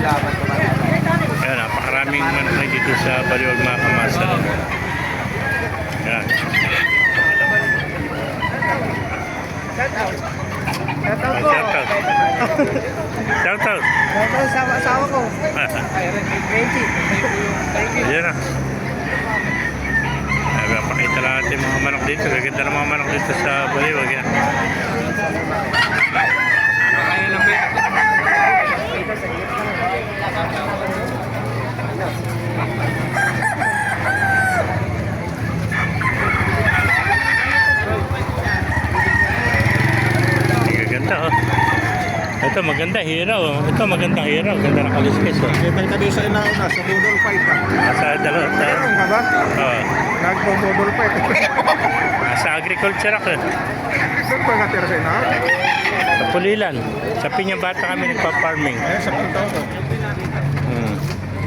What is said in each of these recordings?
Ayan, napakaraming manok na dito sa Baliwag mga kamaster. Ayan. Shoutout po. Shoutout. Shoutout. Shoutout sa asawa ko. Reggie. Ayan na. Ay, pakita lang natin mga manok dito. Gaganda ng mga manok dito sa Baliwag. Yan. Ganda oh. Ito maganda hero oh. Ito maganda hero. Ganda ng kaliskis oh. Kita doon sa inauna, sa budol fight ka. Nasa dalawa. Meron ka ba? Oo. Nagbo-budol fight. Nasa agriculture ako. Saan ba natira sa inauna? Sa Pulilan. Sa Pinyabata kami nagpa-farming. Eh, sa puntaw ko.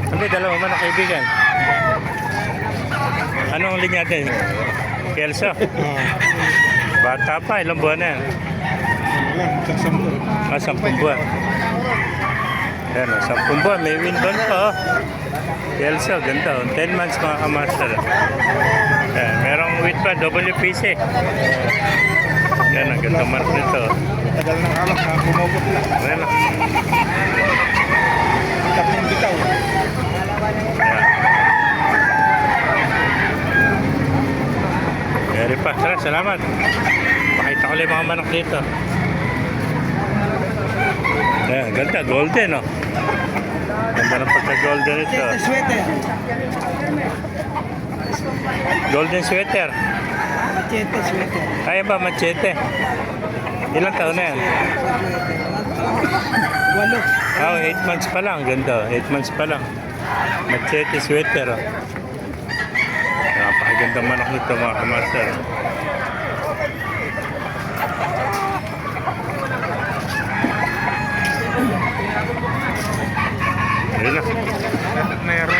Hindi, dalawa man ang kaibigan. Anong linya natin? Kelso? Bata pa, ilang buwan na yan? Wala, sa sampo. 10 buwan. Ayan, 10 buwan. May windbone pa, oh. Kelso, ganda, oh. 10 months mga kamaster. Ayan, merong wheat pa, WPC. Ayan, ang ganda mark nito. Tagal ng alak, bumubot na. Ayan, oh. Tatlong bitaw. Ayan. Very pa. Tara, salamat. Pakita ko lang yung mga manok dito. Ayan, ganda. Golden, oh. Ganda ng pagka-golden ito. Sweater. Golden sweater. Machete sweater. Kaya ba, machete? Ilang taon na yan? 8. Oh, 8 months pa lang. Ganda, 8 months pa lang. Machete sweater, oh. Napakaganda manok nito mga kamaster. Ayun na. Meron